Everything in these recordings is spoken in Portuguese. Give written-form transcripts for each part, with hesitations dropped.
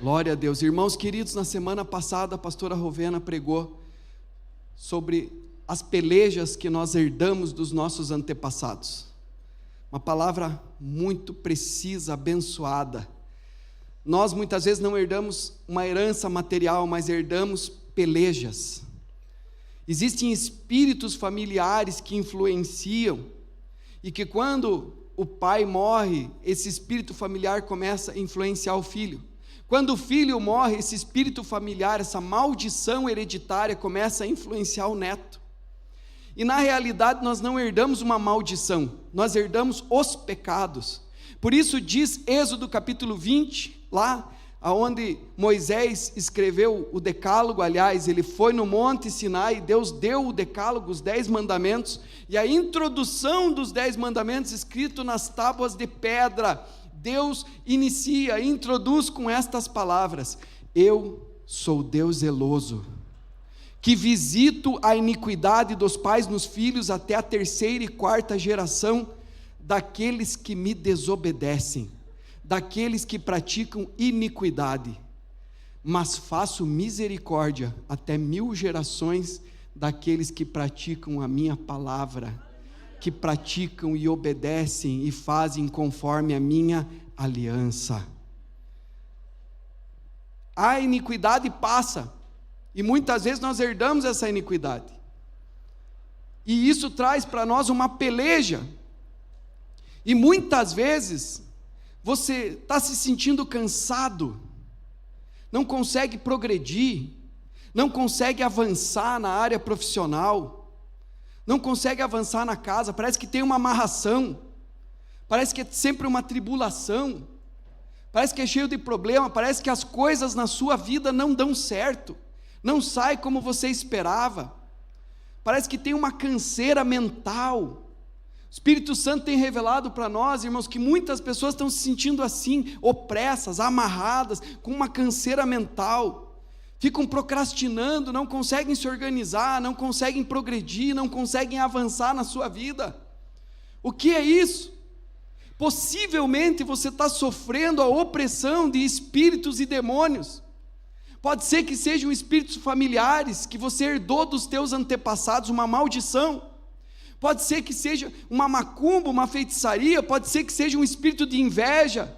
Glória a Deus. Irmãos queridos, na semana passada a pastora Rovena pregou sobre as pelejas que nós herdamos dos nossos antepassados. Uma palavra muito precisa, abençoada. Nós muitas vezes não herdamos uma herança material, mas herdamos pelejas. Existem espíritos familiares que influenciam e que quando o pai morre, esse espírito familiar começa a influenciar o filho. Quando o filho morre, esse espírito familiar, essa maldição hereditária começa a influenciar o neto. E na realidade nós não herdamos uma maldição, nós herdamos os pecados. Por isso diz Êxodo capítulo 20, lá onde Moisés escreveu o decálogo, aliás, ele foi no monte Sinai, Deus deu o decálogo, os 10 mandamentos, e a introdução dos 10 mandamentos escrito nas tábuas de pedra, Deus introduz com estas palavras: eu sou Deus zeloso, que visito a iniquidade dos pais nos filhos até a 3ª e 4ª geração daqueles que me desobedecem, daqueles que praticam iniquidade, mas faço misericórdia até 1000 gerações daqueles que praticam a minha palavra, que praticam e obedecem e fazem conforme a minha aliança. A iniquidade passa, e muitas vezes nós herdamos essa iniquidade, e isso traz para nós uma peleja, e muitas vezes você está se sentindo cansado, não consegue progredir, não consegue avançar na área profissional, não consegue avançar na casa, parece que tem uma amarração, parece que é sempre uma tribulação, parece que é cheio de problema, parece que as coisas na sua vida não dão certo, não sai como você esperava, parece que tem uma canseira mental. O Espírito Santo tem revelado para nós, irmãos, que muitas pessoas estão se sentindo assim, opressas, amarradas, com uma canseira mental, ficam procrastinando, não conseguem se organizar, não conseguem progredir, não conseguem avançar na sua vida. O que é isso? Possivelmente você está sofrendo a opressão de espíritos e demônios. Pode ser que sejam espíritos familiares, que você herdou dos teus antepassados, uma maldição. Pode ser que seja uma macumba, uma feitiçaria, pode ser que seja um espírito de inveja,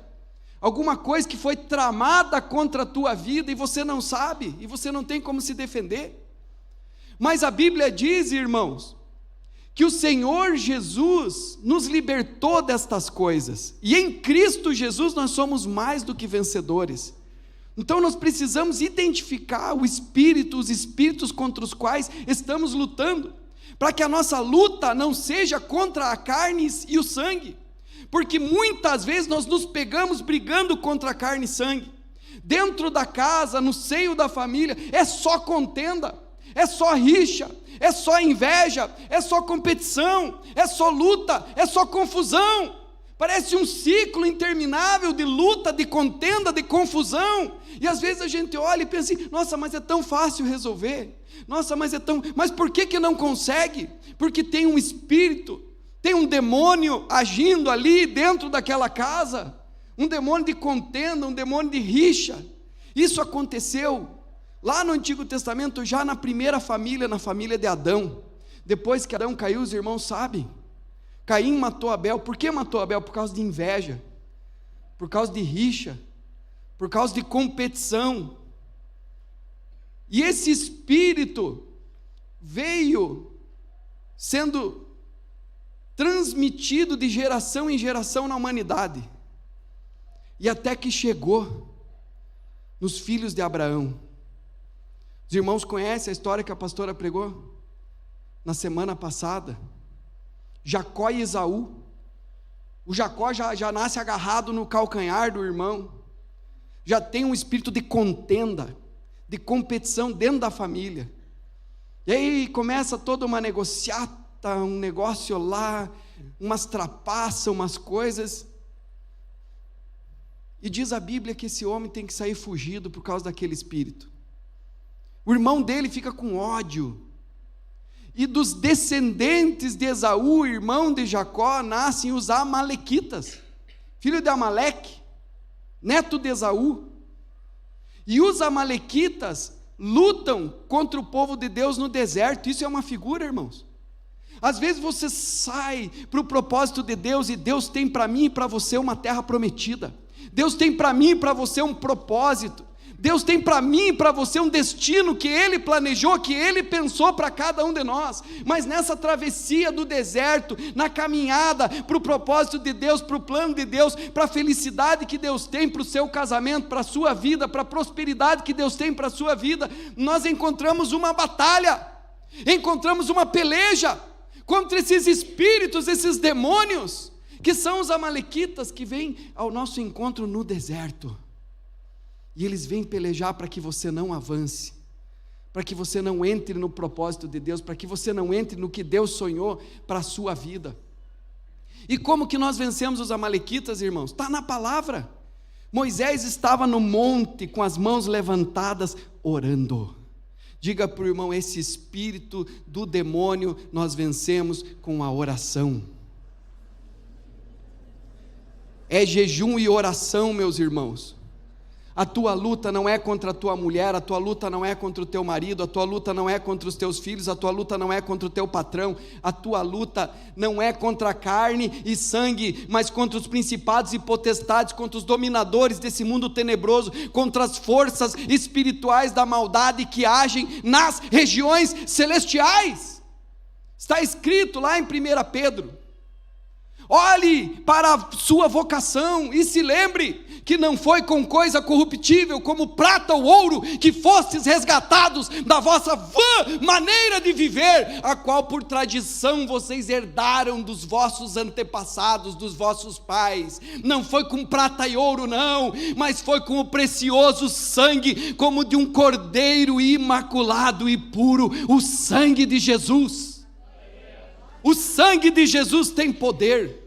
alguma coisa que foi tramada contra a tua vida e você não sabe, e você não tem como se defender. Mas a Bíblia diz, irmãos, que o Senhor Jesus nos libertou destas coisas, e em Cristo Jesus nós somos mais do que vencedores. Então nós precisamos identificar os espíritos contra os quais estamos lutando, para que a nossa luta não seja contra a carne e o sangue, porque muitas vezes nós nos pegamos brigando contra a carne e sangue, dentro da casa, no seio da família, é só contenda, é só rixa, é só inveja, é só competição, é só luta, é só confusão, parece um ciclo interminável de luta, de contenda, de confusão, e às vezes a gente olha e pensa assim: nossa, mas é tão fácil resolver, nossa, mas por que não consegue? Porque tem um espírito, tem um demônio agindo ali dentro daquela casa, um demônio de contenda, um demônio de rixa. Isso aconteceu lá no Antigo Testamento, já na primeira família, na família de Adão. Depois que Adão caiu, os irmãos sabem, Caim matou Abel. Por que matou Abel? Por causa de inveja, por causa de rixa, por causa de competição. E esse espírito veio sendo transmitido de geração em geração na humanidade, e até que chegou nos filhos de Abraão. Os irmãos conhecem a história que a pastora pregou na semana passada, Jacó e Esaú. O Jacó já nasce agarrado no calcanhar do irmão, já tem um espírito de contenda, de competição dentro da família, e aí começa toda uma negociata, um negócio lá, umas trapaças, umas coisas, e diz a Bíblia que esse homem tem que sair fugido por causa daquele espírito. O irmão dele fica com ódio, e dos descendentes de Esaú, irmão de Jacó, nascem os amalequitas, filho de Amaleque, neto de Esaú. E os amalequitas lutam contra o povo de Deus no deserto. Isso é uma figura, irmãos. Às vezes você sai para o propósito de Deus, e Deus tem para mim e para você uma terra prometida. Deus tem para mim e para você um propósito. Deus tem para mim e para você um destino que Ele planejou, que Ele pensou para cada um de nós. Mas nessa travessia do deserto, na caminhada para o propósito de Deus, para o plano de Deus, para a felicidade que Deus tem para o seu casamento, para a sua vida, para a prosperidade que Deus tem para a sua vida, nós encontramos uma batalha, encontramos uma peleja contra esses espíritos, esses demônios, que são os amalequitas que vêm ao nosso encontro no deserto. E eles vêm pelejar para que você não avance, para que você não entre no propósito de Deus, para que você não entre no que Deus sonhou para a sua vida. E como que nós vencemos os amalequitas, irmãos? Está na palavra. Moisés estava no monte com as mãos levantadas, orando. Diga para o irmão, esse espírito do demônio nós vencemos com a oração. É jejum e oração, meus irmãos. A tua luta não é contra a tua mulher, a tua luta não é contra o teu marido, a tua luta não é contra os teus filhos, a tua luta não é contra o teu patrão, a tua luta não é contra a carne e sangue, mas contra os principados e potestades, contra os dominadores desse mundo tenebroso, contra as forças espirituais da maldade que agem nas regiões celestiais. Está escrito lá em 1 Pedro. Olhe para a sua vocação e se lembre que não foi com coisa corruptível como prata ou ouro que fostes resgatados da vossa vã maneira de viver, a qual por tradição vocês herdaram dos vossos antepassados, dos vossos pais. Não foi com prata e ouro não, mas foi com o precioso sangue, como de um cordeiro imaculado e puro, o sangue de Jesus. O sangue de Jesus tem poder.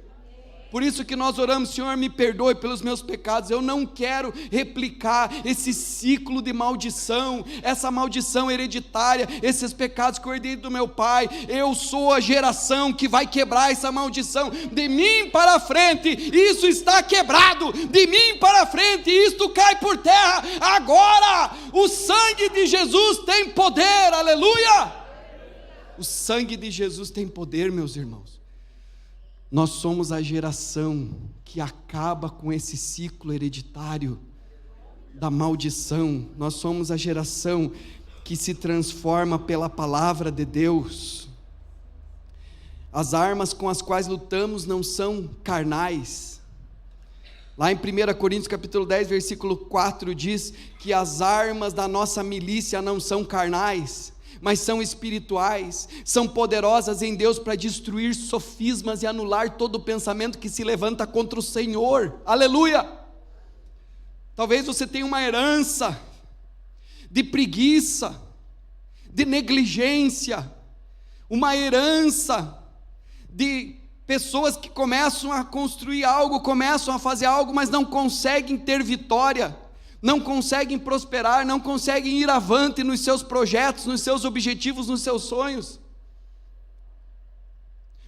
Por isso que nós oramos, Senhor, me perdoe pelos meus pecados. Eu não quero replicar esse ciclo de maldição, essa maldição hereditária, esses pecados que eu herdei do meu pai. Eu sou a geração que vai quebrar essa maldição. De mim para frente, isso está quebrado. De mim para frente, isto cai por terra. Agora, o sangue de Jesus tem poder, aleluia! O sangue de Jesus tem poder, meus irmãos. Nós somos a geração que acaba com esse ciclo hereditário da maldição. Nós somos a geração que se transforma pela palavra de Deus. As armas com as quais lutamos não são carnais. Lá em 1 Coríntios capítulo 10, versículo 4 diz que as armas da nossa milícia não são carnais, mas são espirituais, são poderosas em Deus para destruir sofismas e anular todo pensamento que se levanta contra o Senhor, aleluia. Talvez você tenha uma herança de preguiça, de negligência, uma herança de pessoas que começam a construir algo, começam a fazer algo, mas não conseguem ter vitória, não conseguem prosperar, não conseguem ir avante nos seus projetos, nos seus objetivos, nos seus sonhos.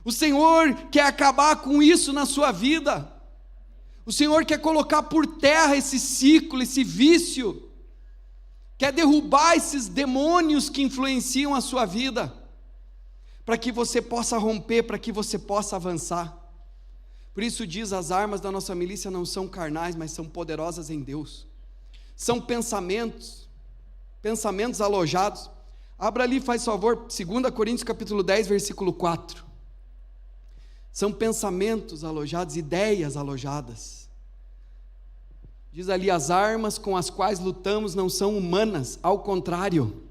O Senhor quer acabar com isso na sua vida. O Senhor quer colocar por terra esse ciclo, esse vício, quer derrubar esses demônios que influenciam a sua vida, para que você possa romper, para que você possa avançar. Por isso diz, as armas da nossa milícia não são carnais, mas são poderosas em Deus. São pensamentos alojados. Abra ali, faz favor, 2 Coríntios capítulo 10, versículo 4. São pensamentos alojados, ideias alojadas. Diz ali, as armas com as quais lutamos não são humanas, ao contrário,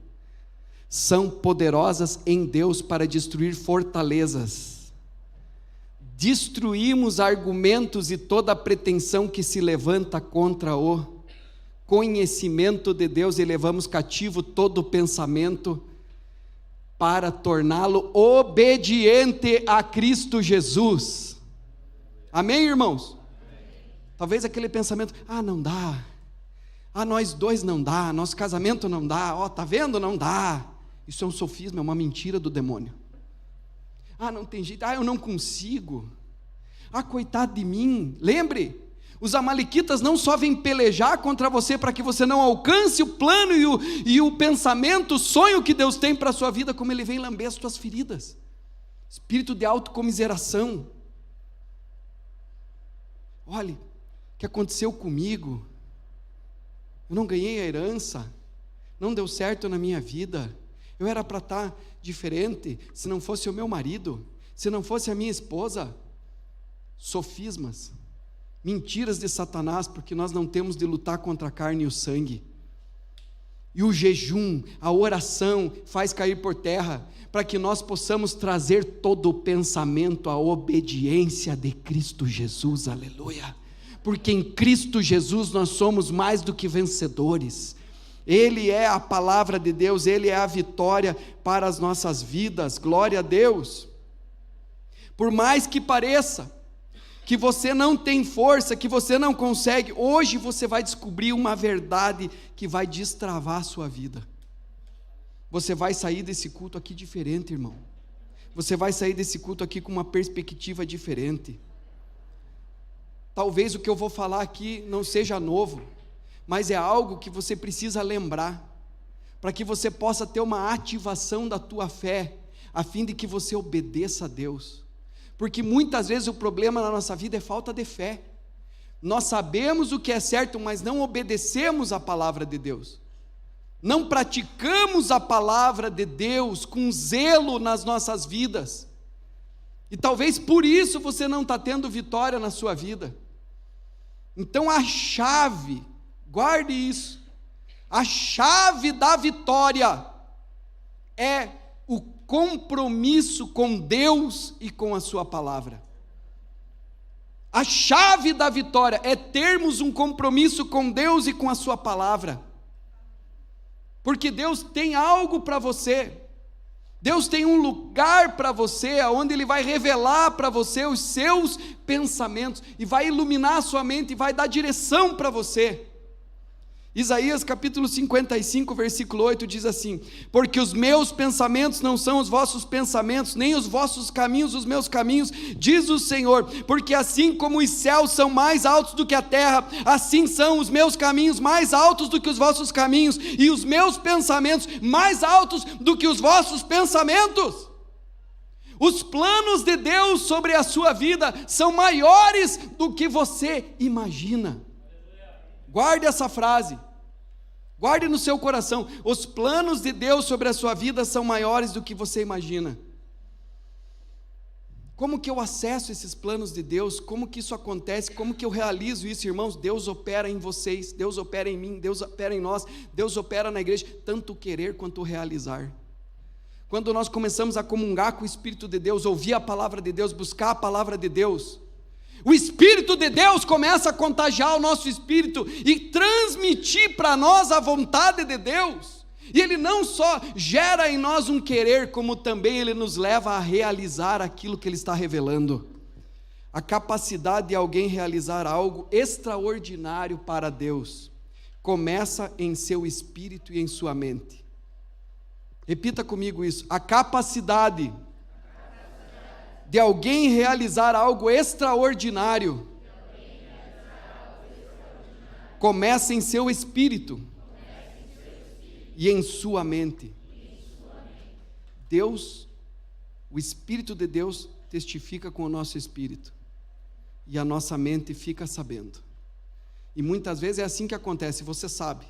são poderosas em Deus para destruir fortalezas. Destruímos argumentos e toda pretensão que se levanta contra o conhecimento de Deus, e levamos cativo todo pensamento para torná-lo obediente a Cristo Jesus. Amém, irmãos? Talvez aquele pensamento, não dá, nós dois não dá, nosso casamento não dá, tá vendo, não dá. Isso é um sofisma, é uma mentira do demônio. Não tem jeito, eu não consigo, coitado de mim. Lembre, Os amalequitas não só vêm pelejar contra você para que você não alcance o plano e o pensamento, o sonho que Deus tem para a sua vida, como ele vem lamber as tuas feridas. Espírito de autocomiseração. Olha, o que aconteceu comigo? Eu não ganhei a herança, não deu certo na minha vida. Eu era para estar diferente se não fosse o meu marido, se não fosse a minha esposa. Sofismas, mentiras de Satanás, porque nós não temos de lutar contra a carne e o sangue. E o jejum, a oração faz cair por terra, para que nós possamos trazer todo o pensamento à obediência de Cristo Jesus, aleluia. Porque em Cristo Jesus nós somos mais do que vencedores. Ele é a palavra de Deus, Ele é a vitória para as nossas vidas, glória a Deus. Por mais que pareça que você não tem força, que você não consegue, hoje você vai descobrir uma verdade que vai destravar a sua vida. Você vai sair desse culto aqui diferente, irmão. Você vai sair desse culto aqui com uma perspectiva diferente. Talvez o que eu vou falar aqui não seja novo, mas é algo que você precisa lembrar, para que você possa ter uma ativação da tua fé, a fim de que você obedeça a Deus. Porque muitas vezes o problema na nossa vida é falta de fé. Nós sabemos o que é certo, mas não obedecemos a palavra de Deus. Não praticamos a palavra de Deus com zelo nas nossas vidas. E talvez por isso você não está tendo vitória na sua vida. Então a chave, guarde isso, a chave da vitória é o compromisso com Deus e com a sua palavra. A chave da vitória é termos um compromisso com Deus e com a sua palavra. Porque Deus tem algo para você. Deus tem um lugar para você, onde Ele vai revelar para você os seus pensamentos, e vai iluminar a sua mente, e vai dar direção para você. Isaías capítulo 55, versículo 8 diz assim: porque os meus pensamentos não são os vossos pensamentos, nem os vossos caminhos os meus caminhos, diz o Senhor, porque assim como os céus são mais altos do que a terra, assim são os meus caminhos mais altos do que os vossos caminhos, e os meus pensamentos mais altos do que os vossos pensamentos. Os planos de Deus sobre a sua vida são maiores do que você imagina. Guarde essa frase, guarde no seu coração. Os planos de Deus sobre a sua vida são maiores do que você imagina. Como que eu acesso esses planos de Deus? Como que isso acontece? Como que eu realizo isso, irmãos? Deus opera em vocês, Deus opera em mim, Deus opera em nós, Deus opera na igreja, tanto o querer quanto o realizar. Quando nós começamos a comungar com o Espírito de Deus, ouvir a palavra de Deus, buscar a palavra de Deus, o Espírito de Deus começa a contagiar o nosso espírito e transmitir para nós a vontade de Deus. E Ele não só gera em nós um querer, como também Ele nos leva a realizar aquilo que Ele está revelando. A capacidade de alguém realizar algo extraordinário para Deus começa em seu espírito e em sua mente. Repita comigo isso: a capacidade de alguém realizar algo extraordinário começa em seu espírito e em sua mente. Deus, o Espírito de Deus testifica com o nosso espírito e a nossa mente fica sabendo. E muitas vezes é assim que acontece, você sabe,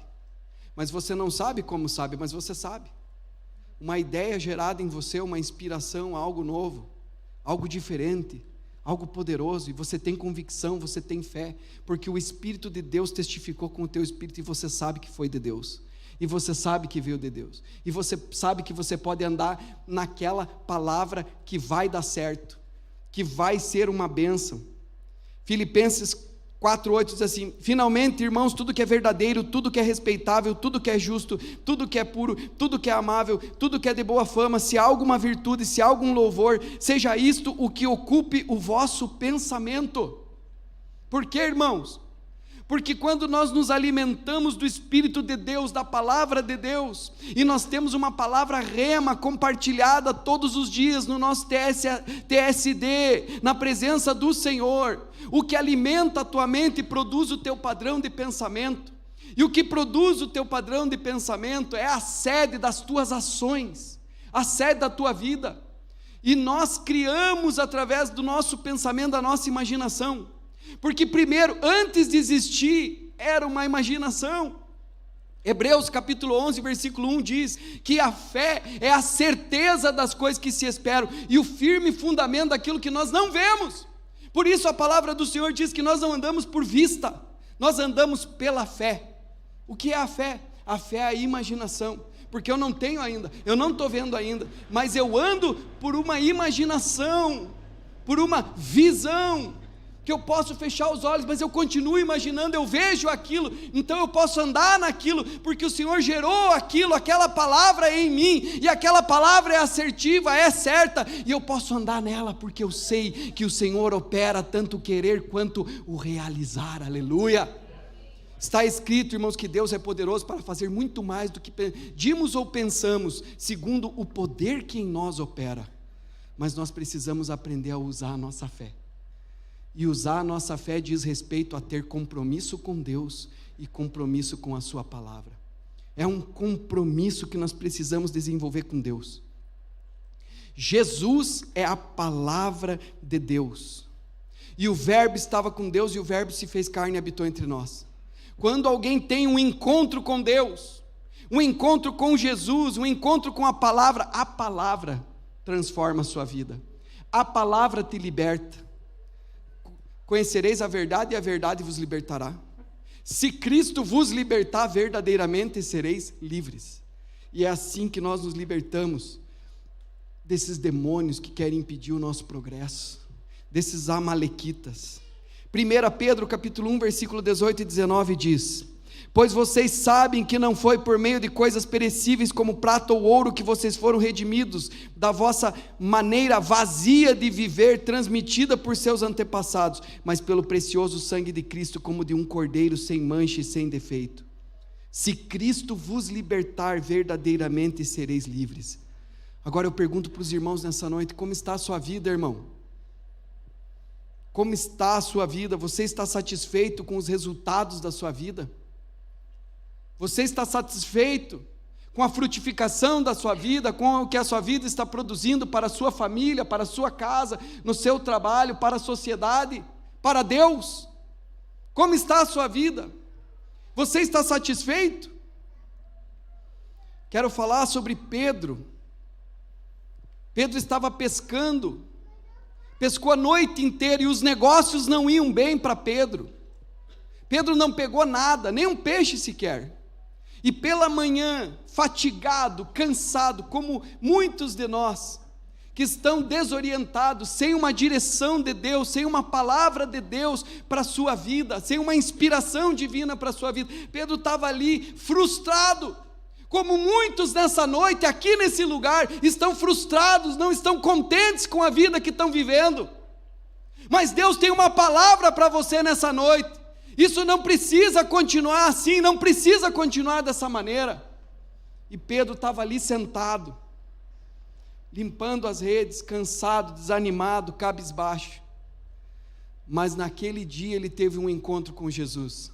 mas você não sabe como sabe, mas você sabe. Uma ideia gerada em você, uma inspiração, algo novo, algo diferente, algo poderoso, e você tem convicção, você tem fé, porque o Espírito de Deus testificou com o teu espírito, e você sabe que foi de Deus, e você sabe que veio de Deus, e você sabe que você pode andar naquela palavra que vai dar certo, que vai ser uma bênção. Filipenses 4:8 diz assim: finalmente, irmãos, tudo que é verdadeiro, tudo que é respeitável, tudo que é justo, tudo que é puro, tudo que é amável, tudo que é de boa fama, se há alguma virtude, se há algum louvor, seja isto o que ocupe o vosso pensamento. Por quê, irmãos? Porque quando nós nos alimentamos do Espírito de Deus, da palavra de Deus, e nós temos uma palavra rema compartilhada todos os dias no nosso TSD, na presença do Senhor, o que alimenta a tua mente e produz o teu padrão de pensamento, e o que produz o teu padrão de pensamento é a sede das tuas ações, a sede da tua vida, e nós criamos através do nosso pensamento, da nossa imaginação, porque primeiro, antes de existir, era uma imaginação. Hebreus capítulo 11, versículo 1 diz que a fé é a certeza das coisas que se esperam, e o firme fundamento daquilo que nós não vemos. Por isso a palavra do Senhor diz que nós não andamos por vista, nós andamos pela fé. O que é a fé? A fé é a imaginação, porque eu não tenho ainda, eu não estou vendo ainda, mas eu ando por uma imaginação, por uma visão, que eu posso fechar os olhos, mas eu continuo imaginando, eu vejo aquilo, então eu posso andar naquilo, porque o Senhor gerou aquilo, aquela palavra em mim, e aquela palavra é assertiva, é certa, e eu posso andar nela, porque eu sei que o Senhor opera tanto o querer quanto o realizar, aleluia. Está escrito, irmãos, que Deus é poderoso para fazer muito mais do que pedimos ou pensamos, segundo o poder que em nós opera, mas nós precisamos aprender a usar a nossa fé. E usar a nossa fé diz respeito a ter compromisso com Deus e compromisso com a sua palavra. É um compromisso que nós precisamos desenvolver com Deus. Jesus é a palavra de Deus. E o Verbo estava com Deus e o Verbo se fez carne e habitou entre nós. Quando alguém tem um encontro com Deus, um encontro com Jesus, um encontro com a palavra transforma a sua vida. A palavra te liberta. Conhecereis a verdade e a verdade vos libertará. Se Cristo vos libertar verdadeiramente, sereis livres. E é assim que nós nos libertamos desses demônios que querem impedir o nosso progresso, desses amalequitas. 1 Pedro capítulo 1, versículo 18 e 19 diz: pois vocês sabem que não foi por meio de coisas perecíveis como prata ou ouro que vocês foram redimidos da vossa maneira vazia de viver, transmitida por seus antepassados, mas pelo precioso sangue de Cristo, como de um cordeiro sem mancha e sem defeito. Se Cristo vos libertar verdadeiramente, sereis livres. Agora eu pergunto para os irmãos nessa noite: como está a sua vida, irmão? Como está a sua vida? Você está satisfeito com os resultados da sua vida? Você está satisfeito com a frutificação da sua vida, com o que a sua vida está produzindo para a sua família, para a sua casa, no seu trabalho, para a sociedade, para Deus? Como está a sua vida? Você está satisfeito? Quero falar sobre Pedro. Pedro estava pescou a noite inteira e os negócios não iam bem para Pedro. Pedro não pegou nada, nem um peixe sequer. E pela manhã, fatigado, cansado, como muitos de nós, que estão desorientados, sem uma direção de Deus, sem uma palavra de Deus para a sua vida, sem uma inspiração divina para a sua vida. Pedro estava ali frustrado, como muitos nessa noite, aqui nesse lugar, estão frustrados, não estão contentes com a vida que estão vivendo. Mas Deus tem uma palavra para você nessa noite. Isso não precisa continuar assim, não precisa continuar dessa maneira. E Pedro estava ali sentado, limpando as redes, cansado, desanimado, cabisbaixo. Mas naquele dia ele teve um encontro com Jesus.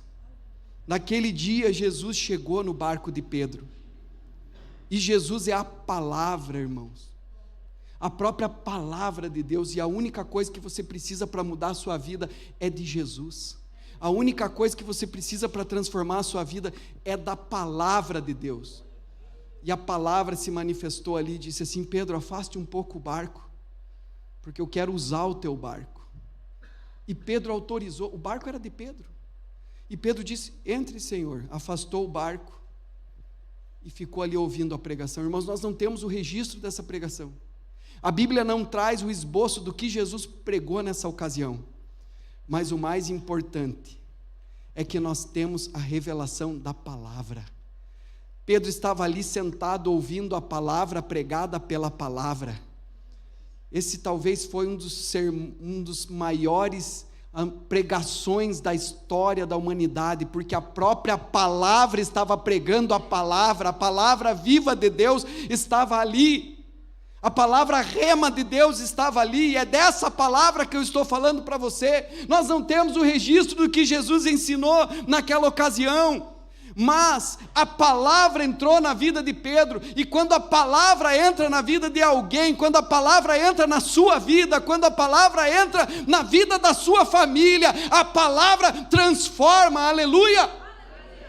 Naquele dia Jesus chegou no barco de Pedro. E Jesus é a palavra, irmãos. A própria palavra de Deus. E a única coisa que você precisa para mudar a sua vida é de Jesus. A única coisa que você precisa para transformar a sua vida é da palavra de Deus. E a palavra se manifestou ali e disse assim: Pedro, afaste um pouco o barco, porque eu quero usar o teu barco. E Pedro autorizou, o barco era de Pedro. E Pedro disse: entre, Senhor. Afastou o barco e ficou ali ouvindo a pregação. Irmãos, nós não temos o registro dessa pregação. A Bíblia não traz o esboço do que Jesus pregou nessa ocasião. Mas o mais importante é que nós temos a revelação da palavra. Pedro estava ali sentado ouvindo a palavra pregada pela palavra. Esse talvez foi um dos maiores pregações da história da humanidade, porque a própria palavra estava pregando a palavra viva de Deus estava ali, a palavra rema de Deus estava ali, e é dessa palavra que eu estou falando para você. Nós não temos o registro do que Jesus ensinou naquela ocasião, mas a palavra entrou na vida de Pedro, e quando a palavra entra na vida de alguém, quando a palavra entra na sua vida, quando a palavra entra na vida da sua família, a palavra transforma, aleluia,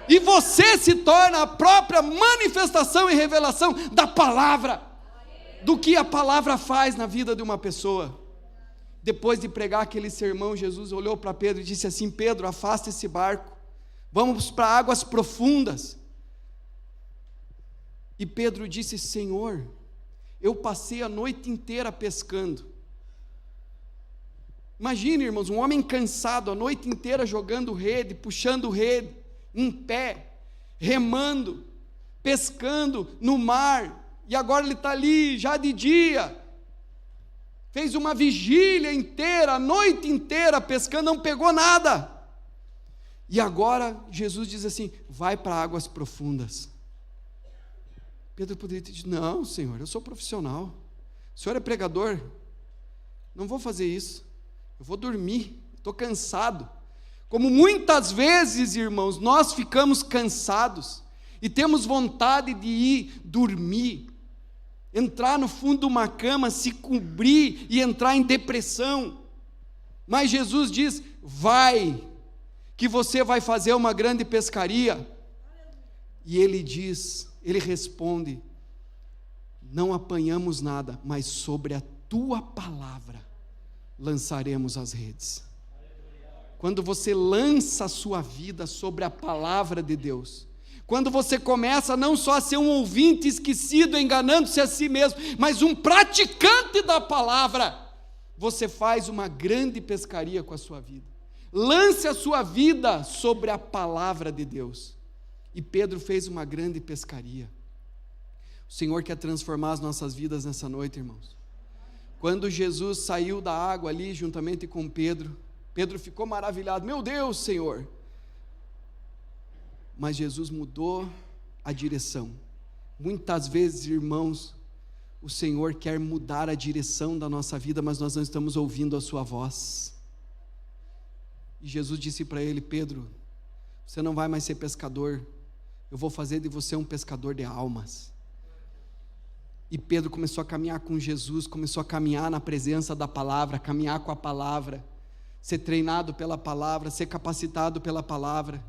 e você se torna a própria manifestação e revelação da palavra, do que a palavra faz na vida de uma pessoa. Depois de pregar aquele sermão, Jesus olhou para Pedro e disse assim: Pedro, afasta esse barco, vamos para águas profundas. E Pedro disse: Senhor, eu passei a noite inteira pescando. Imagine, irmãos, um homem cansado, a noite inteira jogando rede, puxando rede, em pé, remando, pescando no mar, e agora ele está ali, já de dia, fez uma vigília inteira, a noite inteira pescando, não pegou nada. E agora Jesus diz assim: vai para águas profundas. Pedro poderia ter dito: não, Senhor, eu sou profissional, o Senhor é pregador, não vou fazer isso, eu vou dormir, estou cansado. Como muitas vezes, irmãos, nós ficamos cansados e temos vontade de ir dormir, entrar no fundo de uma cama, se cobrir e entrar em depressão. Mas Jesus diz: vai, que você vai fazer uma grande pescaria. E ele responde: não apanhamos nada, mas sobre a tua palavra lançaremos as redes. Quando você lança a sua vida sobre a palavra de Deus, quando você começa não só a ser um ouvinte esquecido, enganando-se a si mesmo, mas um praticante da palavra, você faz uma grande pescaria com a sua vida. Lance a sua vida sobre a palavra de Deus. E Pedro fez uma grande pescaria. O Senhor quer transformar as nossas vidas nessa noite, irmãos. Quando Jesus saiu da água ali, juntamente com Pedro, Pedro ficou maravilhado: meu Deus, Senhor! Mas Jesus mudou a direção. Muitas vezes, irmãos, o Senhor quer mudar a direção da nossa vida, mas nós não estamos ouvindo a sua voz. E Jesus disse para ele: Pedro, você não vai mais ser pescador, eu vou fazer de você um pescador de almas. E Pedro começou a caminhar com Jesus, começou a caminhar na presença da palavra, caminhar com a palavra, ser treinado pela palavra, ser capacitado pela palavra.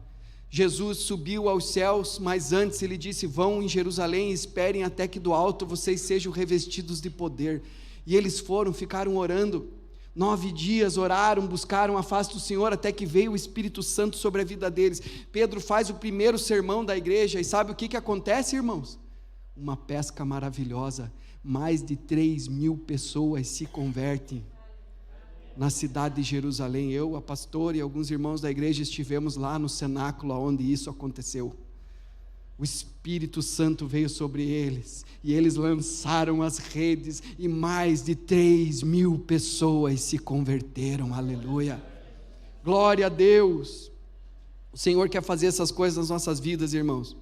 Jesus subiu aos céus, mas antes ele disse: vão em Jerusalém e esperem até que do alto vocês sejam revestidos de poder. E eles foram, ficaram orando, 9 dias oraram, buscaram a face do Senhor, até que veio o Espírito Santo sobre a vida deles. Pedro faz o primeiro sermão da igreja, e sabe o que acontece, irmãos? Uma pesca maravilhosa, mais de 3.000 pessoas se convertem na cidade de Jerusalém. Eu, a pastora e alguns irmãos da igreja estivemos lá no cenáculo onde isso aconteceu. O Espírito Santo veio sobre eles, e eles lançaram as redes, e mais de 3.000 pessoas se converteram, aleluia, glória a Deus. O Senhor quer fazer essas coisas nas nossas vidas, irmãos.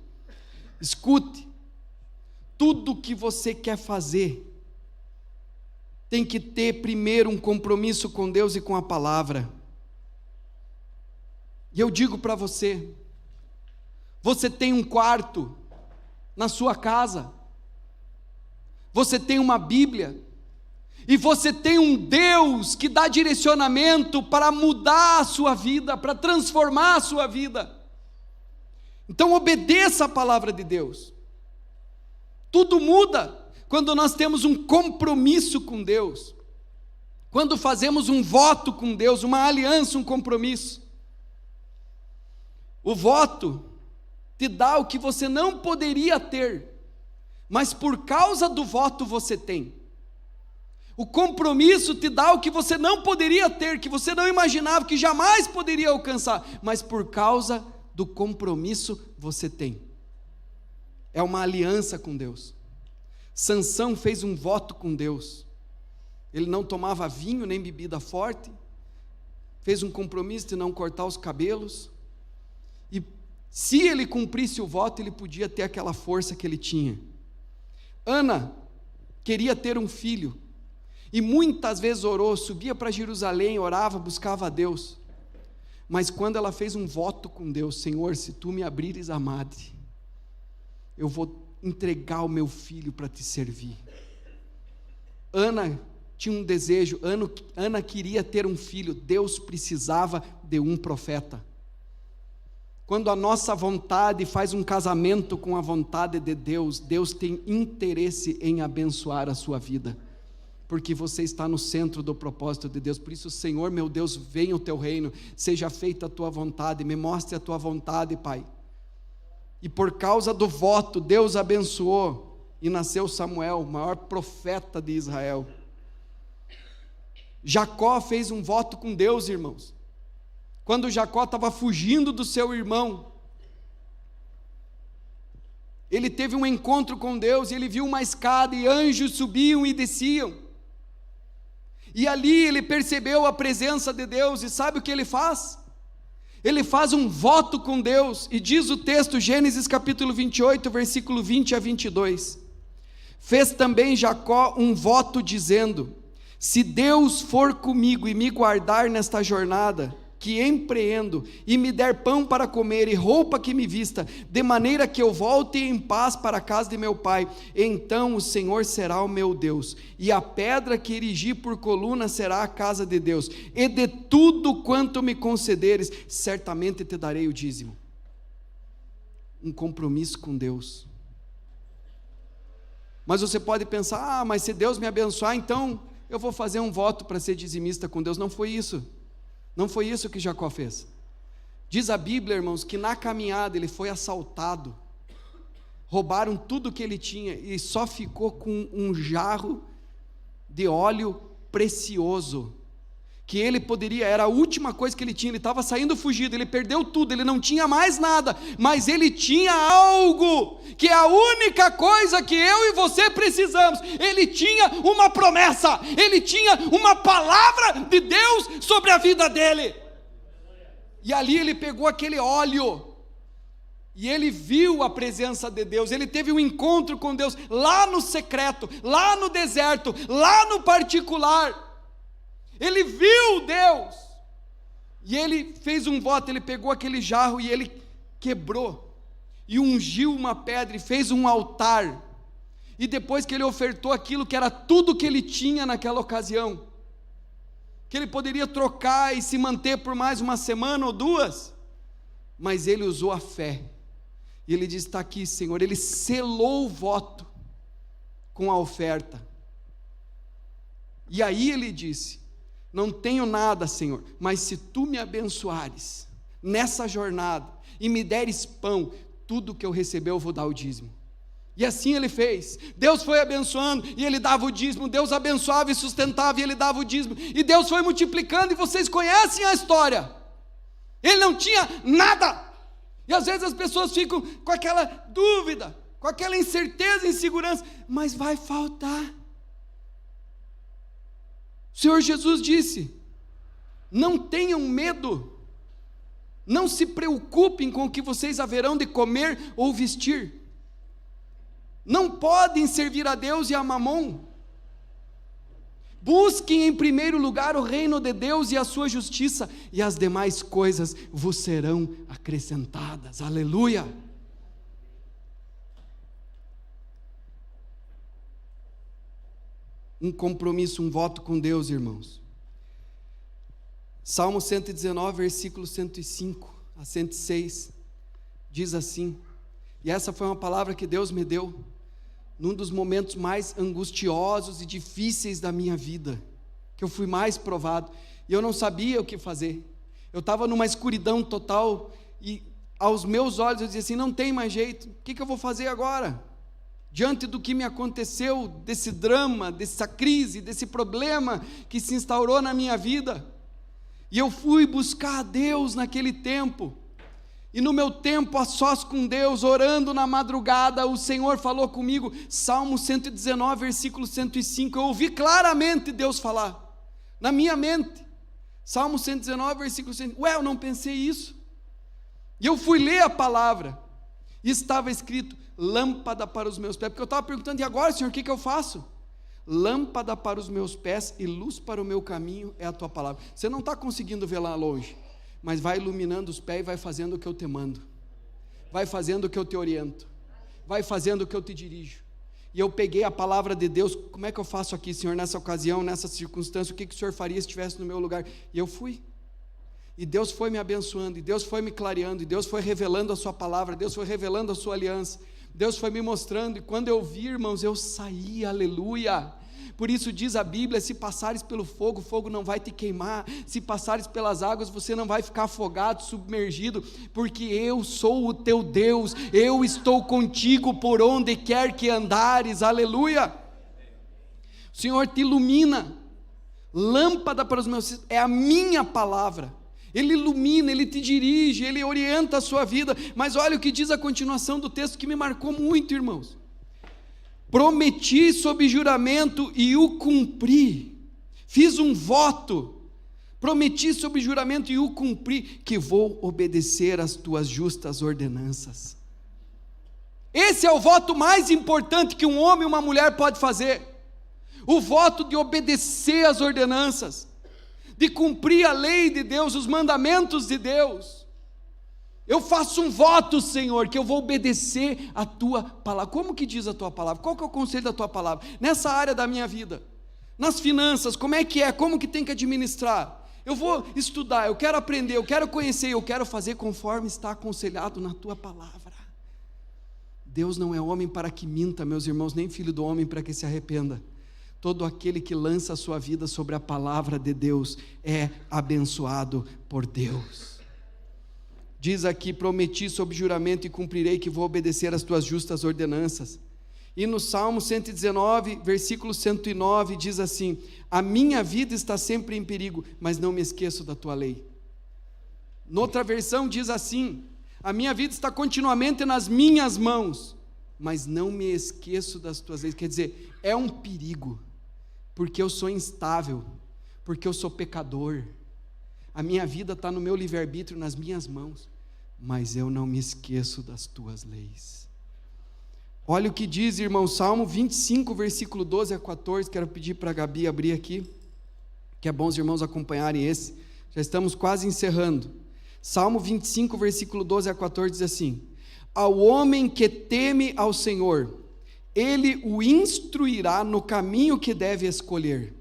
Escute, tudo que você quer fazer, tem que ter primeiro um compromisso com Deus e com a palavra. E eu digo para você, você tem um quarto na sua casa, você tem uma Bíblia, e você tem um Deus que dá direcionamento para mudar a sua vida, para transformar a sua vida. Então obedeça a palavra de Deus. Tudo muda quando nós temos um compromisso com Deus, quando fazemos um voto com Deus, uma aliança, um compromisso. O voto te dá o que você não poderia ter, mas por causa do voto você tem. O compromisso te dá o que você não poderia ter, que você não imaginava, que jamais poderia alcançar, mas por causa do compromisso você tem. É uma aliança com Deus. Sansão fez um voto com Deus. Ele não tomava vinho nem bebida forte, fez um compromisso de não cortar os cabelos, e se ele cumprisse o voto, ele podia ter aquela força que ele tinha. Ana queria ter um filho, e muitas vezes orou, subia para Jerusalém, orava, buscava a Deus, mas quando ela fez um voto com Deus: Senhor, se tu me abrires a madre, eu vou entregar o meu filho para te servir. Ana tinha um desejo, Ana queria ter um filho, Deus precisava de um profeta. Quando a nossa vontade faz um casamento com a vontade de Deus, Deus tem interesse em abençoar a sua vida, porque você está no centro do propósito de Deus. Por isso, Senhor meu Deus, venha o teu reino, seja feita a tua vontade, me mostre a tua vontade, Pai. E por causa do voto, Deus abençoou, e nasceu Samuel, o maior profeta de Israel. Jacó fez um voto com Deus, irmãos. Quando Jacó estava fugindo do seu irmão, ele teve um encontro com Deus, e ele viu uma escada, e anjos subiam e desciam, e ali ele percebeu a presença de Deus, e sabe o que ele faz? Ele faz um voto com Deus, e diz o texto, Gênesis capítulo 28, versículo 20 a 22, fez também Jacó um voto dizendo: se Deus for comigo e me guardar nesta jornada que empreendo, e me der pão para comer e roupa que me vista, de maneira que eu volte em paz para a casa de meu pai, então o Senhor será o meu Deus, e a pedra que erigi por coluna será a casa de Deus, e de tudo quanto me concederes, certamente te darei o dízimo. Um compromisso com Deus. Mas você pode pensar: mas se Deus me abençoar, então eu vou fazer um voto para ser dizimista com Deus. Não foi isso. Não foi isso que Jacó fez. Diz a Bíblia, irmãos, que na caminhada ele foi assaltado, roubaram tudo que ele tinha, e só ficou com um jarro de óleo precioso, que ele poderia, era a última coisa que ele tinha, ele estava saindo fugido, ele perdeu tudo, ele não tinha mais nada, mas ele tinha algo, que é a única coisa que eu e você precisamos. Ele tinha uma promessa, ele tinha uma palavra de Deus sobre a vida dele, e ali ele pegou aquele óleo, e ele viu a presença de Deus, ele teve um encontro com Deus, lá no secreto, lá no deserto, lá no particular. Ele viu Deus, e ele fez um voto, ele pegou aquele jarro e ele quebrou, e ungiu uma pedra, e fez um altar, e depois que ele ofertou aquilo que era tudo que ele tinha naquela ocasião, que ele poderia trocar e se manter por mais uma semana ou duas, mas ele usou a fé, e ele disse: está aqui, Senhor. Ele selou o voto com a oferta, e aí ele disse: não tenho nada, Senhor, mas se tu me abençoares nessa jornada e me deres pão, tudo que eu receber eu vou dar o dízimo. E assim ele fez. Deus foi abençoando e ele dava o dízimo, Deus abençoava e sustentava e ele dava o dízimo, e Deus foi multiplicando, e vocês conhecem a história. Ele não tinha nada, e às vezes as pessoas ficam com aquela dúvida, com aquela incerteza e insegurança: mas vai faltar. O Senhor Jesus disse: não tenham medo, não se preocupem com o que vocês haverão de comer ou vestir. Não podem servir a Deus e a Mamon. Busquem em primeiro lugar o reino de Deus e a sua justiça, e as demais coisas vos serão acrescentadas. Aleluia! Um compromisso, um voto com Deus, irmãos. Salmo 119, versículo 105 a 106, diz assim, e essa foi uma palavra que Deus me deu, num dos momentos mais angustiosos e difíceis da minha vida, que eu fui mais provado, e eu não sabia o que fazer, eu estava numa escuridão total, e aos meus olhos eu dizia assim: não tem mais jeito, o que eu vou fazer agora? Diante do que me aconteceu, desse drama, dessa crise, desse problema que se instaurou na minha vida, e eu fui buscar a Deus naquele tempo, e no meu tempo a sós com Deus, orando na madrugada, o Senhor falou comigo, Salmo 119, versículo 105, eu ouvi claramente Deus falar, na minha mente, Salmo 119, versículo 100. Ué, eu não pensei isso. E eu fui ler a palavra, e estava escrito, lâmpada para os meus pés, porque eu estava perguntando, e agora, Senhor, o que eu faço? Lâmpada para os meus pés e luz para o meu caminho é a tua palavra. Você não está conseguindo ver lá longe, mas vai iluminando os pés e vai fazendo o que eu te mando, vai fazendo o que eu te oriento, vai fazendo o que eu te dirijo. E eu peguei a palavra de Deus, como é que eu faço aqui, Senhor, nessa ocasião, nessa circunstância, o que o Senhor faria se estivesse no meu lugar? E eu fui. E Deus foi me abençoando, e Deus foi me clareando, e Deus foi revelando a sua palavra, Deus foi revelando a sua aliança, Deus foi me mostrando, e quando eu vi, irmãos, eu saí, aleluia. Por isso diz a Bíblia, se passares pelo fogo, o fogo não vai te queimar, se passares pelas águas, você não vai ficar afogado, submergido, porque eu sou o teu Deus, eu estou contigo por onde quer que andares, aleluia. O Senhor te ilumina, lâmpada para os meus, é a minha palavra, Ele ilumina, Ele te dirige, Ele orienta a sua vida. Mas olha o que diz a continuação do texto, que me marcou muito, irmãos. Prometi sob juramento e o cumpri, fiz um voto, prometi sob juramento e o cumpri, que vou obedecer às tuas justas ordenanças. Esse é o voto mais importante que um homem e uma mulher pode fazer, o voto de obedecer às ordenanças, de cumprir a lei de Deus, os mandamentos de Deus. Eu faço um voto, Senhor, que eu vou obedecer a tua palavra. Como que diz a tua palavra? Qual que é o conselho da tua palavra? Nessa área da minha vida, nas finanças, como é? Como que tem que administrar? Eu vou estudar, eu quero aprender, eu quero conhecer, eu quero fazer conforme está aconselhado na tua palavra. Deus não é homem para que minta, meus irmãos, nem filho do homem para que se arrependa. Todo aquele que lança a sua vida sobre a palavra de Deus é abençoado por Deus. Diz aqui, prometi sob juramento e cumprirei, que vou obedecer às tuas justas ordenanças. E no Salmo 119, versículo 109, diz assim, a minha vida está sempre em perigo, mas não me esqueço da tua lei. Noutra versão diz assim, a minha vida está continuamente nas minhas mãos, mas não me esqueço das tuas leis. Quer dizer, é um perigo, porque eu sou instável, porque eu sou pecador, a minha vida está no meu livre-arbítrio, nas minhas mãos, mas eu não me esqueço das tuas leis. Olha o que diz, irmão, Salmo 25, versículo 12 a 14, quero pedir para a Gabi abrir aqui, que é bom os irmãos acompanharem esse, já estamos quase encerrando. Salmo 25, versículo 12 a 14 diz assim, ao homem que teme ao Senhor, Ele o instruirá no caminho que deve escolher,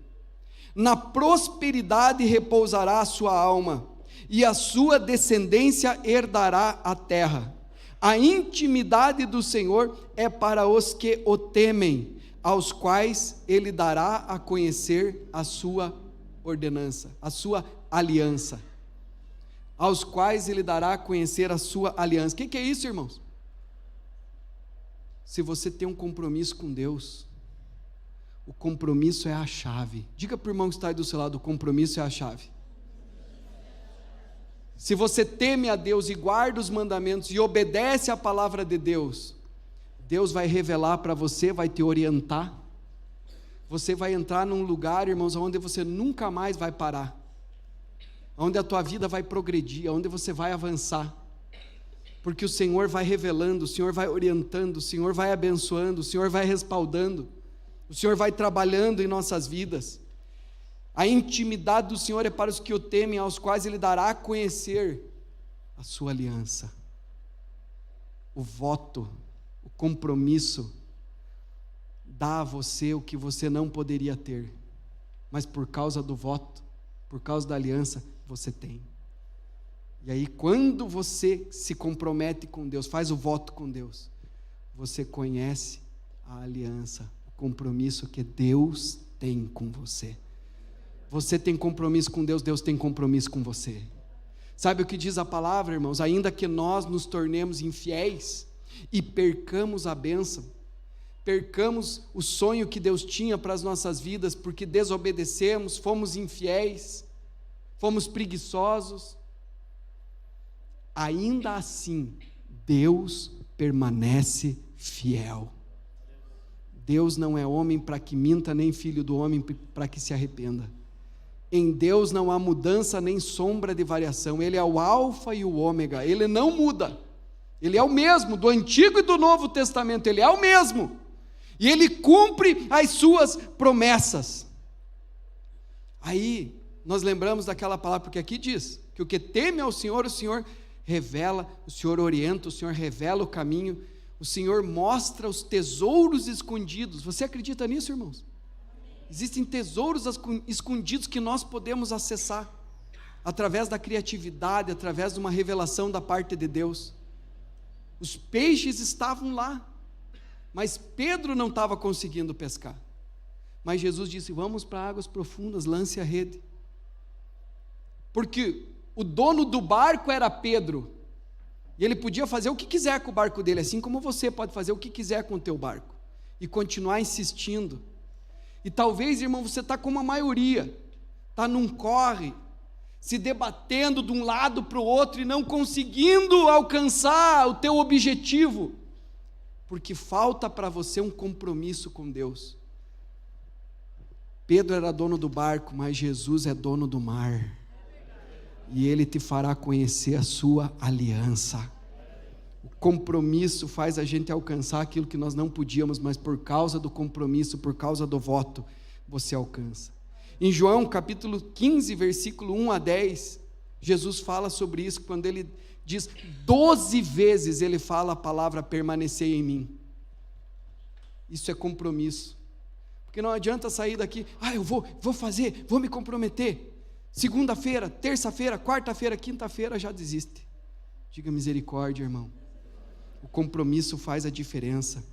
na prosperidade repousará a sua alma, e a sua descendência herdará a terra. A intimidade do Senhor é para os que o temem, aos quais Ele dará a conhecer a sua ordenança, a sua aliança. Aos quais Ele dará a conhecer a sua aliança. O que é isso, irmãos? Se você tem um compromisso com Deus, o compromisso é a chave. Diga para o irmão que está aí do seu lado, o compromisso é a chave. Se você teme a Deus e guarda os mandamentos e obedece à palavra de Deus, Deus vai revelar para você, vai te orientar. Você vai entrar num lugar, irmãos, onde você nunca mais vai parar, onde a tua vida vai progredir, onde você vai avançar, porque o Senhor vai revelando, o Senhor vai orientando, o Senhor vai abençoando, o Senhor vai respaldando, o Senhor vai trabalhando em nossas vidas. A intimidade do Senhor é para os que o temem, aos quais Ele dará a conhecer a sua aliança. O voto, o compromisso, dá a você o que você não poderia ter, mas por causa do voto, por causa da aliança, você tem. E aí, quando você se compromete com Deus, faz o voto com Deus, você conhece a aliança, o compromisso que Deus tem com você. Você tem compromisso com Deus, Deus tem compromisso com você. Sabe o que diz a palavra, irmãos? Ainda que nós nos tornemos infiéis e percamos a bênção, percamos o sonho que Deus tinha para as nossas vidas, porque desobedecemos, fomos infiéis, fomos preguiçosos, ainda assim, Deus permanece fiel. Deus não é homem para que minta, nem filho do homem para que se arrependa. Em Deus não há mudança nem sombra de variação. Ele é o alfa e o ômega. Ele não muda. Ele é o mesmo, do Antigo e do Novo Testamento. Ele é o mesmo. E Ele cumpre as suas promessas. Aí, nós lembramos daquela palavra, porque aqui diz que o que teme ao Senhor, o Senhor revela, o Senhor orienta, o Senhor revela o caminho, o Senhor mostra os tesouros escondidos. Você acredita nisso, irmãos? Existem tesouros escondidos que nós podemos acessar através da criatividade, através de uma revelação da parte de Deus. Os peixes estavam lá, mas Pedro não estava conseguindo pescar. Mas Jesus disse: vamos para águas profundas, lance a rede. Porque o dono do barco era Pedro, e ele podia fazer o que quiser com o barco dele, assim como você pode fazer o que quiser com o teu barco, e continuar insistindo. E talvez, irmão, você está como a maioria, está num corre, se debatendo de um lado para o outro e não conseguindo alcançar o teu objetivo, porque falta para você um compromisso com Deus. Pedro era dono do barco, mas Jesus é dono do mar, e Ele te fará conhecer a sua aliança. O compromisso faz a gente alcançar aquilo que nós não podíamos, mas por causa do compromisso, por causa do voto, você alcança. Em João capítulo 15, versículo 1 a 10, Jesus fala sobre isso, quando Ele diz, 12 vezes Ele fala a palavra permanecer em mim. Isso é compromisso, porque não adianta sair daqui, eu vou fazer, vou me comprometer, segunda-feira, terça-feira, quarta-feira, quinta-feira já desiste. Diga misericórdia, irmão. O compromisso faz a diferença.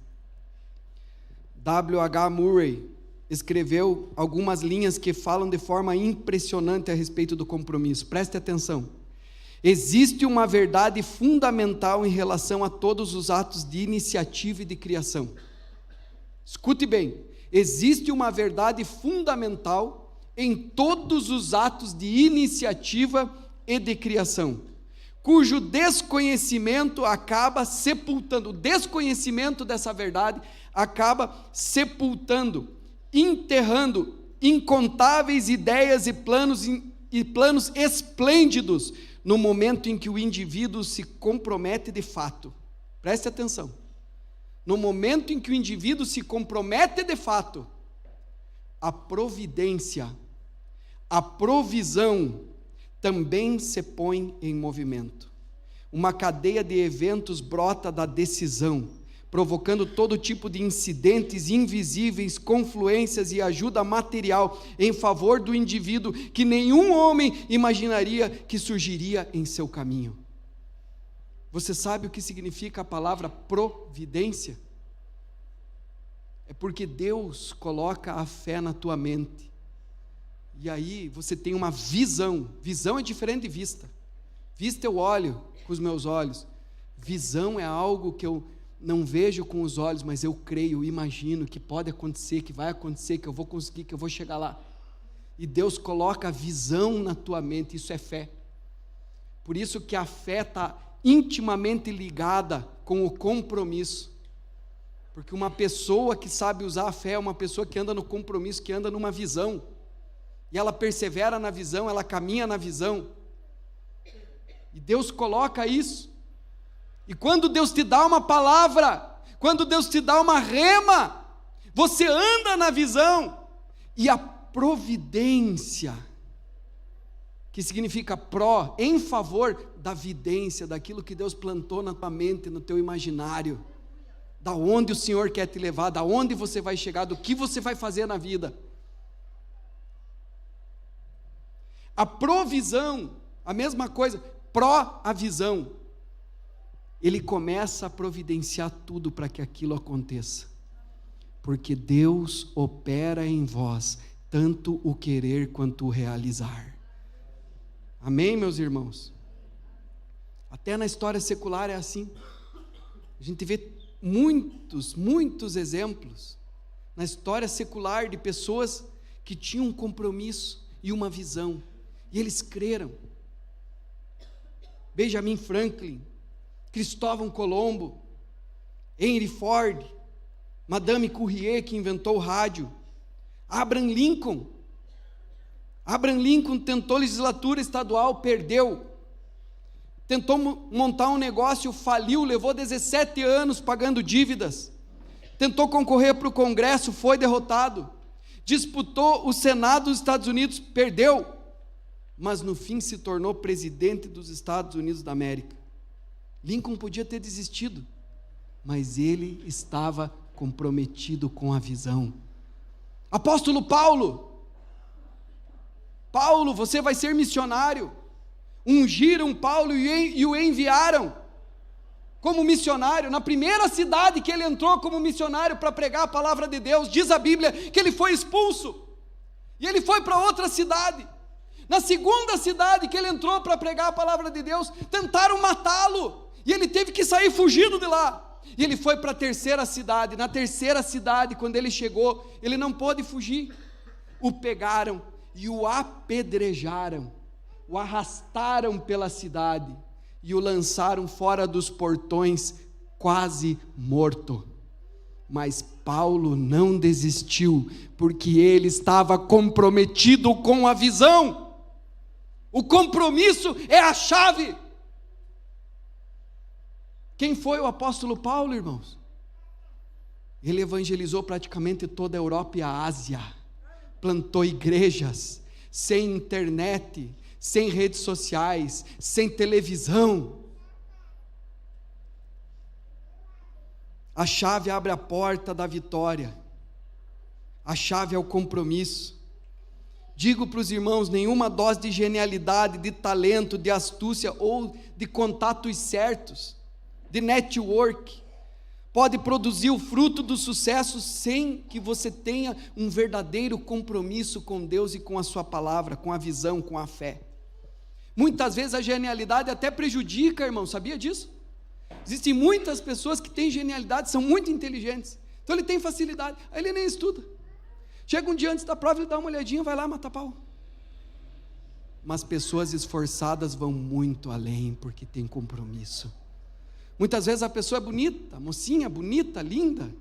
W.H. Murray escreveu algumas linhas que falam de forma impressionante a respeito do compromisso. Preste atenção. Existe uma verdade fundamental em relação a todos os atos de iniciativa e de criação. Escute bem. Existe uma verdade fundamental em todos os atos de iniciativa e de criação, cujo desconhecimento acaba sepultando, o desconhecimento dessa verdade acaba sepultando, enterrando incontáveis ideias e planos esplêndidos no momento em que o indivíduo se compromete de fato. Preste atenção. No momento em que o indivíduo se compromete de fato, a providência, a provisão também se põe em movimento. Uma cadeia de eventos brota da decisão, provocando todo tipo de incidentes invisíveis, confluências e ajuda material em favor do indivíduo que nenhum homem imaginaria que surgiria em seu caminho. Você sabe o que significa a palavra providência? É porque Deus coloca a fé na tua mente, e aí você tem uma visão. Visão é diferente de vista. Vista eu olho com os meus olhos, visão é algo que eu não vejo com os olhos, mas eu creio, imagino que pode acontecer, que vai acontecer, que eu vou conseguir, que eu vou chegar lá. E Deus coloca a visão na tua mente, isso é fé. Por isso que a fé está intimamente ligada com o compromisso, porque uma pessoa que sabe usar a fé é uma pessoa que anda no compromisso, que anda numa visão, e ela persevera na visão, ela caminha na visão, e Deus coloca isso. E quando Deus te dá uma palavra, quando Deus te dá uma rema, você anda na visão, e a providência, que significa pró, em favor da vidência, daquilo que Deus plantou na tua mente, no teu imaginário, da onde o Senhor quer te levar, da onde você vai chegar, do que você vai fazer na vida. A provisão, a mesma coisa, pró a visão. Ele começa a providenciar tudo para que aquilo aconteça, porque Deus opera em vós, tanto o querer quanto o realizar. Amém, meus irmãos? Até na história secular é assim. A gente vê muitos exemplos na história secular de pessoas que tinham um compromisso e uma visão, e eles creram. Benjamin Franklin, Cristóvão Colombo, Henry Ford, Madame Curie, que inventou o rádio, Abraham Abraham Lincoln tentou legislatura estadual, perdeu. Tentou montar um negócio, faliu, levou 17 anos pagando dívidas. Tentou concorrer para o Congresso, foi derrotado. Disputou o Senado dos Estados Unidos, perdeu. Mas no fim se tornou presidente dos Estados Unidos da América. Lincoln podia ter desistido, mas ele estava comprometido com a visão. Apóstolo Paulo, você vai ser missionário. Ungiram Paulo e o enviaram como missionário. Na primeira cidade que ele entrou como missionário para pregar a palavra de Deus, diz a Bíblia que ele foi expulso, e ele foi para outra cidade. Na segunda cidade que ele entrou para pregar a palavra de Deus, tentaram matá-lo, e ele teve que sair fugido de lá, e ele foi para a terceira cidade. Na terceira cidade, quando ele chegou, ele não pôde fugir, o pegaram e o apedrejaram, o arrastaram pela cidade, e o lançaram fora dos portões, quase morto. Mas Paulo não desistiu, porque ele estava comprometido com a visão. O compromisso é a chave. Quem foi o apóstolo Paulo, irmãos? Ele evangelizou praticamente toda a Europa e a Ásia, plantou igrejas, sem internet, sem redes sociais, sem televisão. A chave abre a porta da vitória, a chave é o compromisso. Digo para os irmãos, nenhuma dose de genialidade, de talento, de astúcia ou de contatos certos, de network, pode produzir o fruto do sucesso sem que você tenha um verdadeiro compromisso com Deus e com a sua palavra, com a visão, com a fé. Muitas vezes a genialidade até prejudica, irmão, sabia disso? Existem muitas pessoas que têm genialidade, são muito inteligentes, então ele tem facilidade, aí ele nem estuda. Chega um dia antes da prova, ele dá uma olhadinha, vai lá matar pau. Mas pessoas esforçadas vão muito além, porque tem compromisso. Muitas vezes a pessoa é bonita, a mocinha bonita, linda,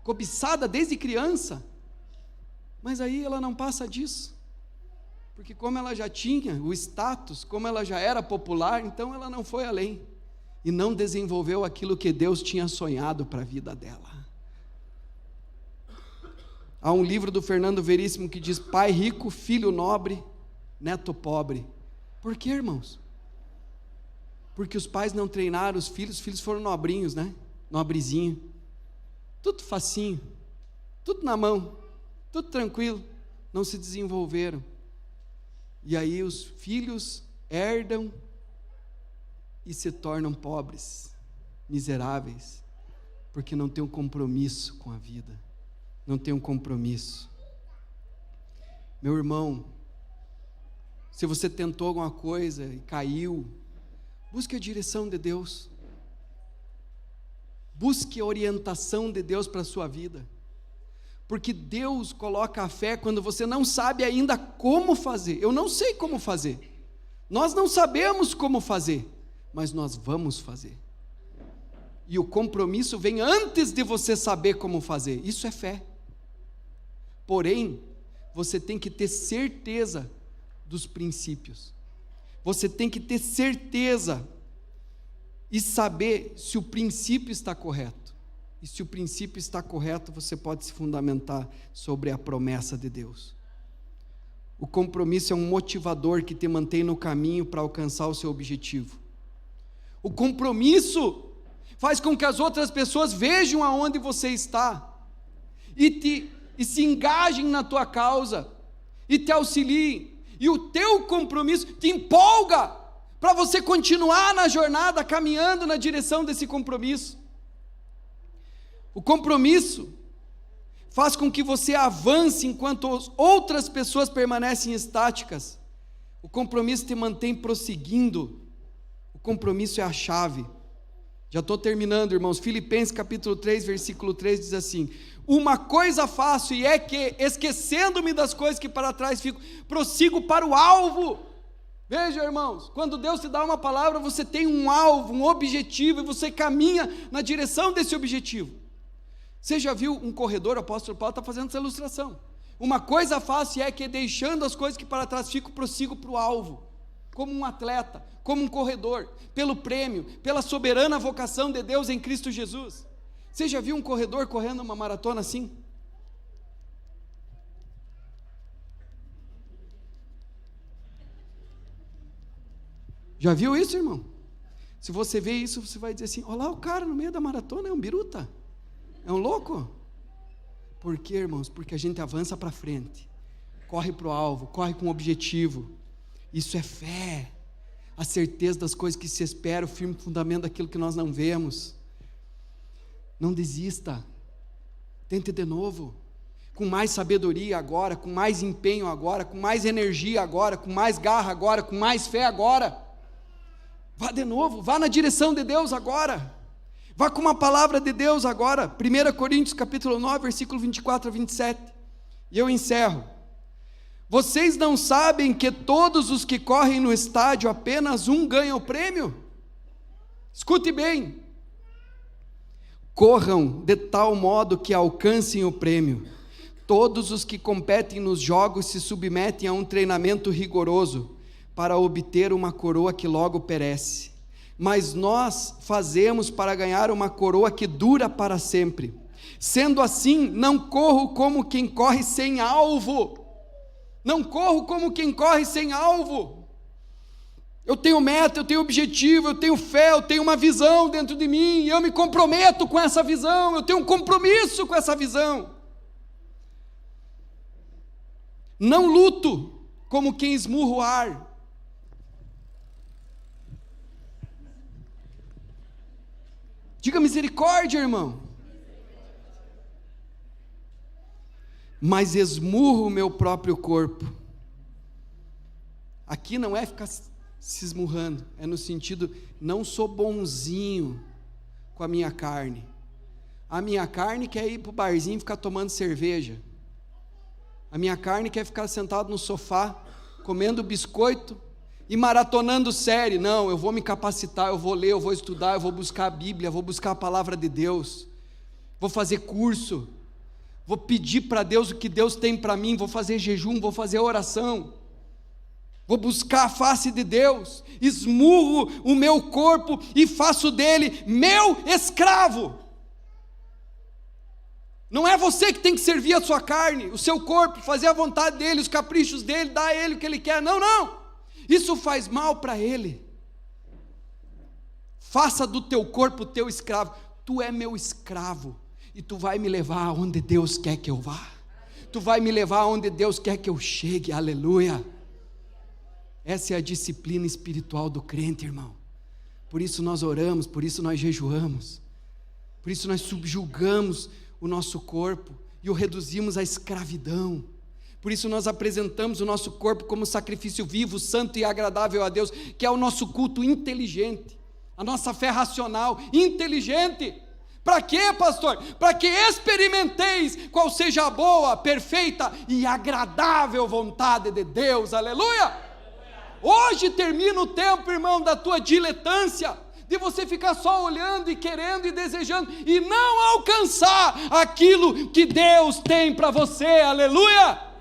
cobiçada desde criança, mas aí ela não passa disso, porque como ela já tinha o status, como ela já era popular, então ela não foi além, e não desenvolveu aquilo que Deus tinha sonhado para a vida dela. Há um livro do Fernando Veríssimo que diz: pai rico, filho nobre, neto pobre. Por quê, irmãos? Porque os pais não treinaram os filhos foram nobrinhos, né? Nobrezinho, tudo facinho, tudo na mão, tudo tranquilo, não se desenvolveram. E aí os filhos herdam e se tornam pobres, miseráveis, porque não tem um compromisso com a vida, não tem um compromisso. Meu irmão, se você tentou alguma coisa e caiu, busque a direção de Deus, busque a orientação de Deus para a sua vida, porque Deus coloca a fé quando você não sabe ainda como fazer. Eu não sei como fazer, nós não sabemos como fazer, mas nós vamos fazer, e o compromisso vem antes de você saber como fazer, isso é fé. Porém, você tem que ter certeza dos princípios, você tem que ter certeza e saber se o princípio está correto, e se o princípio está correto, você pode se fundamentar sobre a promessa de Deus. O compromisso é um motivador que te mantém no caminho para alcançar o seu objetivo. O compromisso faz com que as outras pessoas vejam aonde você está e se engajem na tua causa e te auxiliem, e o teu compromisso te empolga para você continuar na jornada, caminhando na direção desse compromisso. O compromisso faz com que você avance enquanto outras pessoas permanecem estáticas. O compromisso te mantém prosseguindo. O compromisso é a chave. Já estou terminando, irmãos. Filipenses capítulo 3, versículo 3 diz assim: uma coisa faço, e é que, esquecendo-me das coisas que para trás fico, prossigo para o alvo. Veja, irmãos, quando Deus te dá uma palavra, você tem um alvo, um objetivo, e você caminha na direção desse objetivo. Você já viu um corredor? O apóstolo Paulo está fazendo essa ilustração. Uma coisa faço é que, deixando as coisas que para trás fico, prossigo para o alvo, como um atleta, como um corredor, pelo prêmio, pela soberana vocação de Deus em Cristo Jesus. Você já viu um corredor correndo uma maratona assim? Já viu isso, irmão? Se você vê isso, você vai dizer assim: olha lá o cara no meio da maratona, é um biruta, é um louco. Por quê, irmãos? Porque a gente avança para frente, corre para o alvo, corre com objetivo. Isso é fé, a certeza das coisas que se espera, o firme fundamento daquilo que nós não vemos. Não desista, tente de novo, com mais sabedoria agora, com mais empenho agora, com mais energia agora, com mais garra agora, com mais fé agora. Vá de novo, vá na direção de Deus agora, vá com uma palavra de Deus agora. 1 Coríntios capítulo 9, versículo 24 a 27, e eu encerro. Vocês não sabem que todos os que correm no estádio, apenas um ganha o prêmio? Escute bem, corram de tal modo que alcancem o prêmio. Todos os que competem nos jogos se submetem a um treinamento rigoroso, para obter uma coroa que logo perece, mas nós fazemos para ganhar uma coroa que dura para sempre. Sendo assim, não corro como quem corre sem alvo, não corro como quem corre sem alvo. Eu tenho meta, eu tenho objetivo, eu tenho fé, eu tenho uma visão dentro de mim, eu me comprometo com essa visão, eu tenho um compromisso com essa visão. Não luto como quem esmurra o ar. Diga misericórdia, irmão. Mas esmurro o meu próprio corpo. Aqui não é ficar se esmurrando, é no sentido, não sou bonzinho com a minha carne. A minha carne quer ir para o barzinho e ficar tomando cerveja. A minha carne quer ficar sentado no sofá, comendo biscoito e maratonando série. Não, eu vou me capacitar, eu vou ler, eu vou estudar, eu vou buscar a Bíblia, vou buscar a palavra de Deus, vou fazer curso, vou pedir para Deus o que Deus tem para mim, vou fazer jejum, vou fazer oração, vou buscar a face de Deus, esmurro o meu corpo e faço dele meu escravo. Não é você que tem que servir a sua carne, o seu corpo, fazer a vontade dele, os caprichos dele, dar a ele o que ele quer, não. Isso faz mal para ele. Faça do teu corpo teu escravo. Tu é meu escravo e tu vai me levar aonde Deus quer que eu vá. Tu vai me levar aonde Deus quer que eu chegue. Aleluia. Essa é a disciplina espiritual do crente, irmão. Por isso nós oramos, por isso nós jejuamos, por isso nós subjugamos o nosso corpo e o reduzimos à escravidão. Por isso nós apresentamos o nosso corpo como sacrifício vivo, santo e agradável a Deus, que é o nosso culto inteligente, a nossa fé racional, inteligente. Para quê, pastor? Para que experimenteis qual seja a boa, perfeita e agradável vontade de Deus, aleluia! Hoje termina o tempo, irmão, da tua diletância, de você ficar só olhando e querendo e desejando, e não alcançar aquilo que Deus tem para você, aleluia!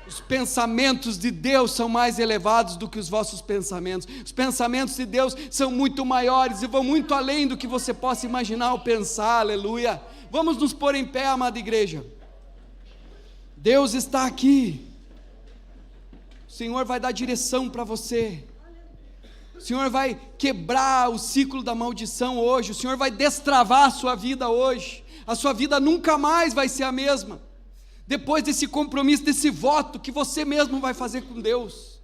Os pensamentos de Deus são mais elevados do que os vossos pensamentos. Os pensamentos de Deus são muito maiores e vão muito além do que você possa imaginar ou pensar, aleluia. Vamos nos pôr em pé, amada igreja. Deus está aqui. O Senhor vai dar direção para você. O Senhor vai quebrar o ciclo da maldição hoje. O Senhor vai destravar a sua vida hoje. A sua vida nunca mais vai ser a mesma. Depois desse compromisso, desse voto que você mesmo vai fazer com Deus.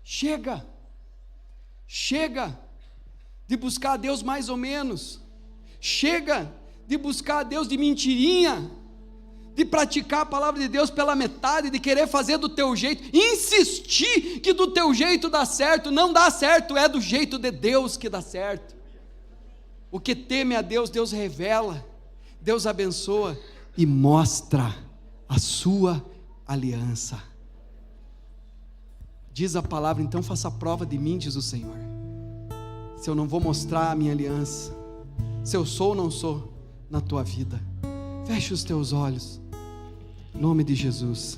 Chega de buscar a Deus mais ou menos, chega de buscar a Deus de mentirinha, de praticar a palavra de Deus pela metade, de querer fazer do teu jeito, insistir que do teu jeito dá certo. Não dá certo, é do jeito de Deus que dá certo. O que teme a Deus, Deus revela, Deus abençoa e mostra a sua aliança. Diz a palavra, então faça prova de mim, diz o Senhor, se eu não vou mostrar a minha aliança, se eu sou ou não sou na tua vida. Feche os teus olhos. Em nome de Jesus.